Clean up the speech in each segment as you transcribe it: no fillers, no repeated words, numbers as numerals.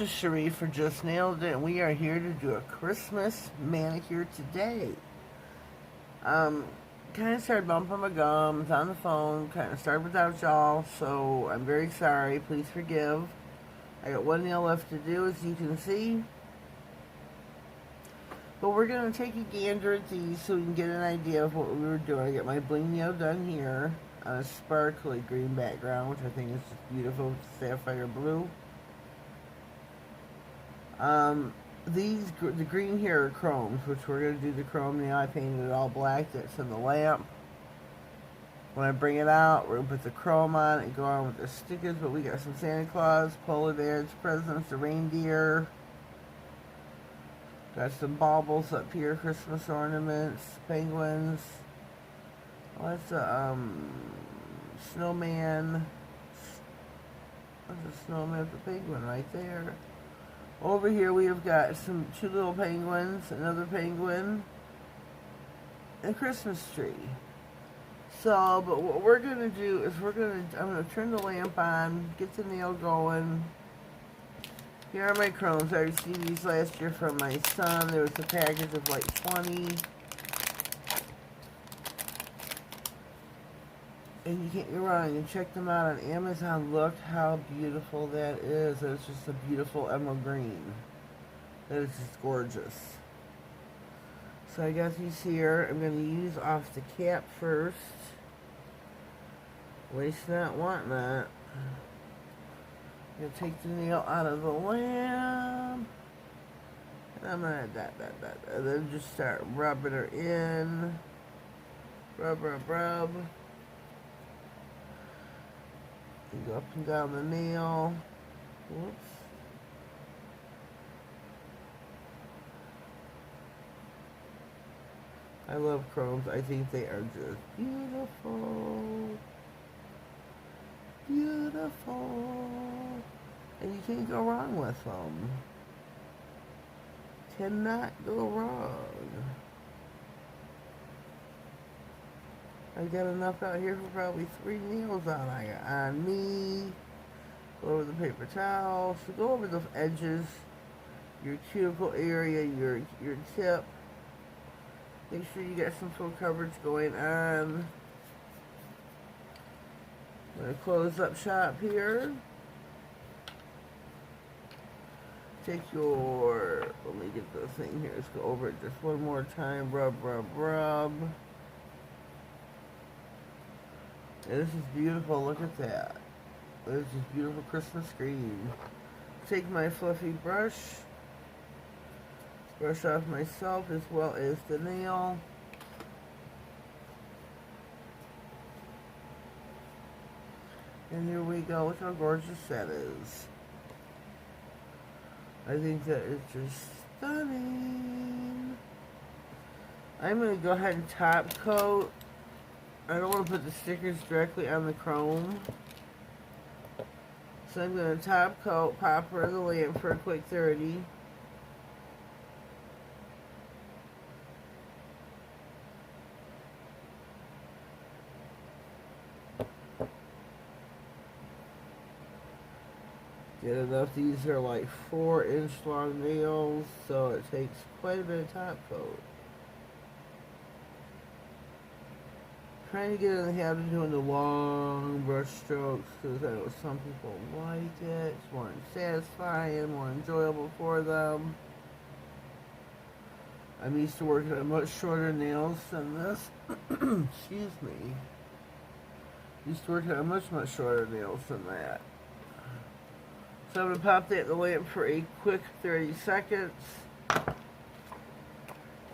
is Cherie for Just Nailed It, and we are here to do a Christmas manicure today. Kind of started bumping my gums on the phone, kind of started without y'all, so I'm very sorry, please forgive. I got one nail left to do, as you can see. But we're going to take a gander at these so we can get an idea of what we were doing. I got my bling nail done here on a sparkly green background, which I think is just beautiful with sapphire blue. The green here are chromes, which we're going to do the chrome nail. I painted it all black, that's in the lamp. When I bring it out, we're going to put the chrome on and go on with the stickers, but we got some Santa Claus, polar bears, presents, the reindeer. Got some baubles up here, Christmas ornaments, penguins. Oh, that's a, snowman. That's a snowman with a penguin right there. Over here we have got two little penguins, another penguin, and a Christmas tree. So, but what we're going to do is I'm going to turn the lamp on, get the nail going. Here are my chromes. I received these last year from my son. There was a package of like 20. And you can't go wrong. You can check them out on Amazon. Look how beautiful that is. It's just a beautiful emerald green. That is just gorgeous. So I got these here. I'm going to use off the cap first. Waste not, want not. I'm going to take the nail out of the lamp. And I'm going to and then just start rubbing her in. Rub, rub, rub. You go up and down the nail. Whoops. I love chromes. I think they are just beautiful. Beautiful. And you can't go wrong with them. Cannot go wrong. I got enough out here for probably 3 nails on. I got on me. Go over the paper towel. So go over the edges, your cuticle area, your tip. Make sure you get some full coverage going on. I'm going to close up shop here. Take your, let me get the thing here. Let's go over it just one more time. Rub, rub, rub. And this is beautiful. Look at that. This is beautiful Christmas green. Take my fluffy brush. Brush off myself as well as the nail. And here we go. Look how gorgeous that is. I think that is just stunning. I'm going to go ahead and top coat. I don't want to put the stickers directly on the chrome. So I'm going to top coat, pop her in the lamp for a quick 30. Get enough. These are like 4-inch long nails, so it takes quite a bit of top coat. Trying to get in the habit of doing the long brush strokes because I know some people like it. It's more satisfying, more enjoyable for them. I'm used to working on much shorter nails than this. Excuse me. Used to work on much shorter nails than that. So I'm going to pop that in the lamp for a quick 30 seconds.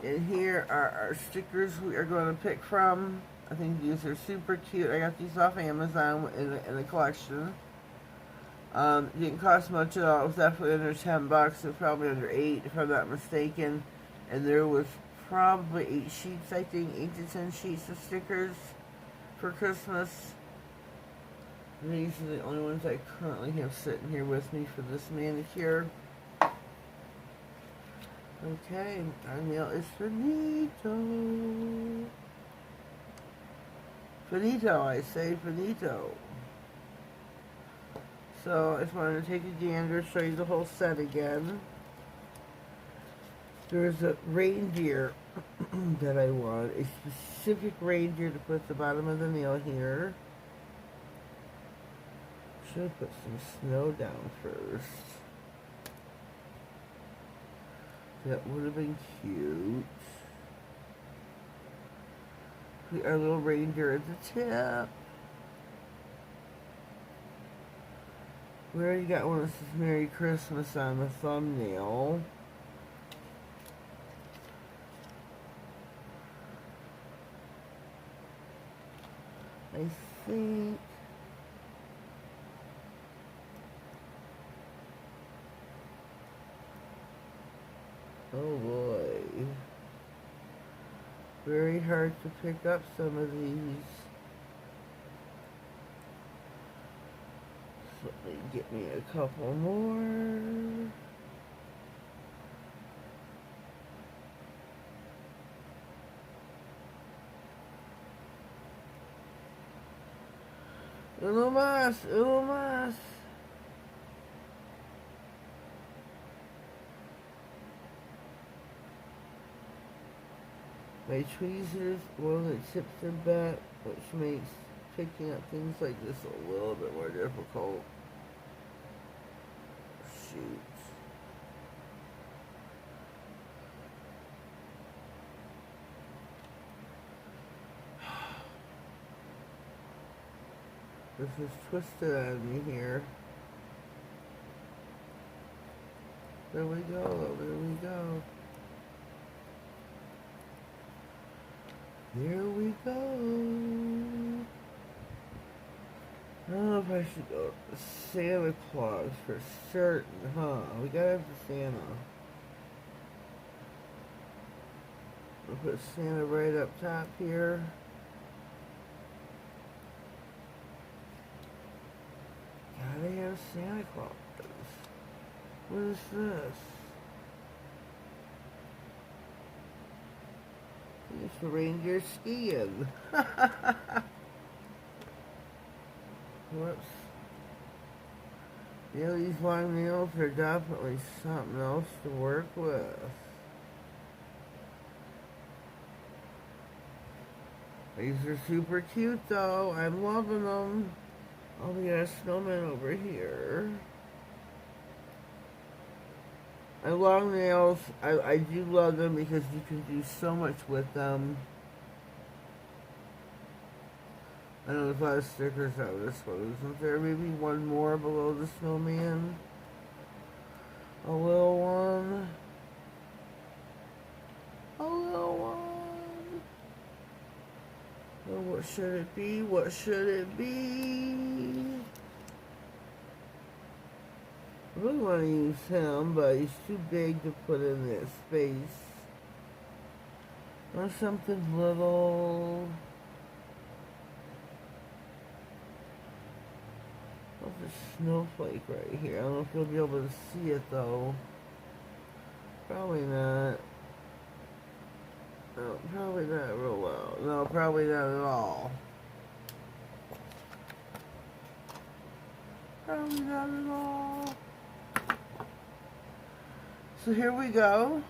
And here are our stickers we are going to pick from. I think these are super cute. I got these off Amazon in a collection. Didn't cost much at all. It was definitely under 10 bucks. It was probably under 8 if I'm not mistaken. And there was probably 8 sheets, I think. 8 to 10 sheets of stickers for Christmas. And these are the only ones I currently have sitting here with me for this manicure. Okay, our nail is finito. Finito, I say finito. So I just wanted to take a gander, show you the whole set again. There's a reindeer that I want, a specific reindeer to put at the bottom of the nail here. Should have put some snow down first. That would have been cute. Our little reindeer at the tip. We already got one that says Merry Christmas on the thumbnail. I think oh boy. Very hard to pick up some of these. So let me get me a couple more. Uno más, uno más. My tweezers, one that tips their back, which makes picking up things like this a little bit more difficult. Shoot. This is twisted on me here. There we go, there we go. There we go. I don't know if I should go Santa Claus for certain, huh? We gotta have the Santa. I'll put Santa right up top here. Gotta have Santa Claus. What is this? It's the reindeer skiing. Whoops. Yeah, these long nails are definitely something else to work with. These are super cute though. I'm loving them. Oh, we got a snowman over here. And long nails, I do love them because you can do so much with them. I know there's a lot of stickers out of this one. Isn't there maybe one more below the snowman? A little one. A little one. Oh, what should it be? What should it be? I really want to use him, but he's too big to put in that space. Or something little. There's a snowflake right here. I don't know if you'll be able to see it though. Probably not. No, probably not real well. No, probably not at all. Probably not at all. So here we go.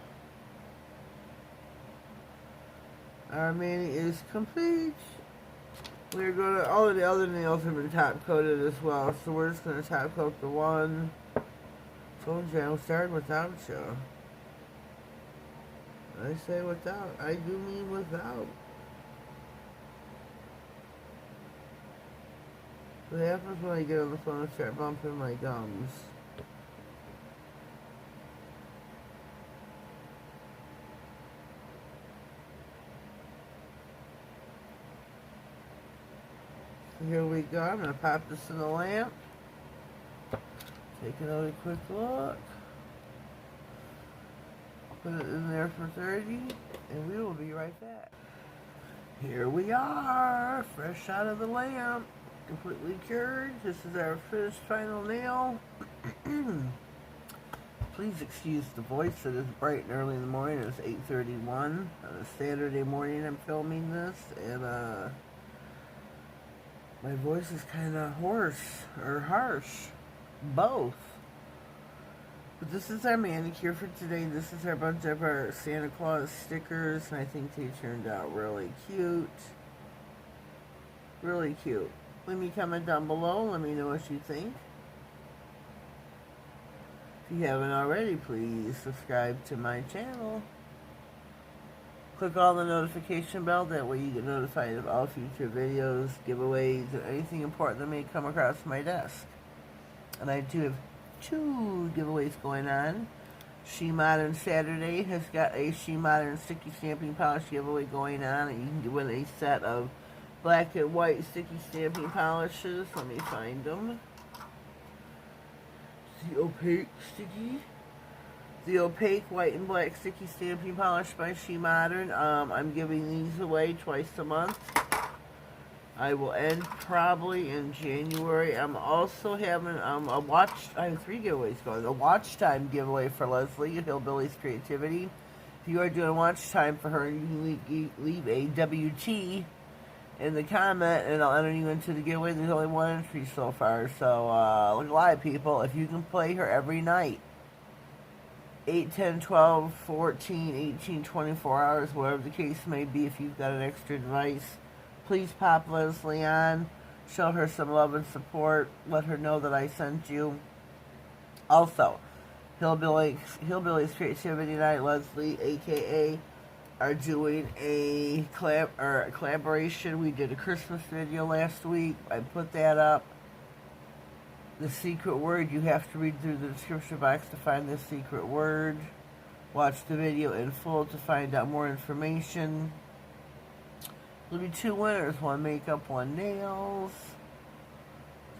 Our mani is complete. We're gonna, all of the other nails have been top coated as well, so we're just gonna top coat the one. Told you I started without you. I say without, I do mean without. What happens when I get on the phone and start bumping my gums? Here we go. I'm going to pop this in the lamp. Take another quick look. Put it in there for 30, and we will be right back. Here we are, fresh out of the lamp, completely cured. This is our finished final nail. Please excuse the voice. It is bright and early in the morning. It's 8:31 on a Saturday morning. I'm filming this, and my voice is kind of hoarse or harsh. both. But this is our manicure for today. This is our bunch of our Santa Claus stickers, and I think they turned out really cute. Really cute. Leave me a comment down below. Let me know what you think. If you haven't already, please subscribe to my channel. Click on the notification bell. That way you get notified of all future videos, giveaways, and anything important that may come across my desk. And I do have 2 giveaways going on. She Modern Saturday has got a She Modern sticky stamping polish giveaway going on, and you can win a set of black and white sticky stamping polishes. Let me find them. The opaque sticky. The opaque white and black sticky stamping polish by She Modern. I'm giving these away twice a month. I will end probably in January. I'm also having I have 3 giveaways going. A watch time giveaway for Leslie, Hillbilly's Creativity. If you are doing watch time for her, you can leave a WT in the comment, and I'll enter you into the giveaway. There's only 1 entry so far, so look alive, people. If you can play her every night, 8, 10, 12, 14, 18, 24 hours, whatever the case may be, if you've got an extra device, please pop Leslie on. Show her some love and support. Let her know that I sent you. Also, Hillbilly's Creativity Night, Leslie, a.k.a., are doing a collaboration. We did a Christmas video last week. I put that up. The secret word, you have to read through the description box to find the secret word. Watch the video in full to find out more information. There'll be 2 winners, 1 makeup, 1 nails.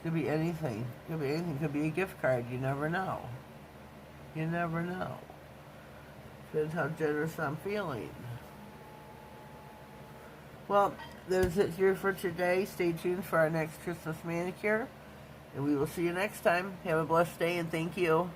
Could be anything. Could be anything. Could be a gift card. You never know. You never know. Depends how generous I'm feeling. Well, that's it here for today. Stay tuned for our next Christmas manicure. And we will see you next time. Have a blessed day, and thank you.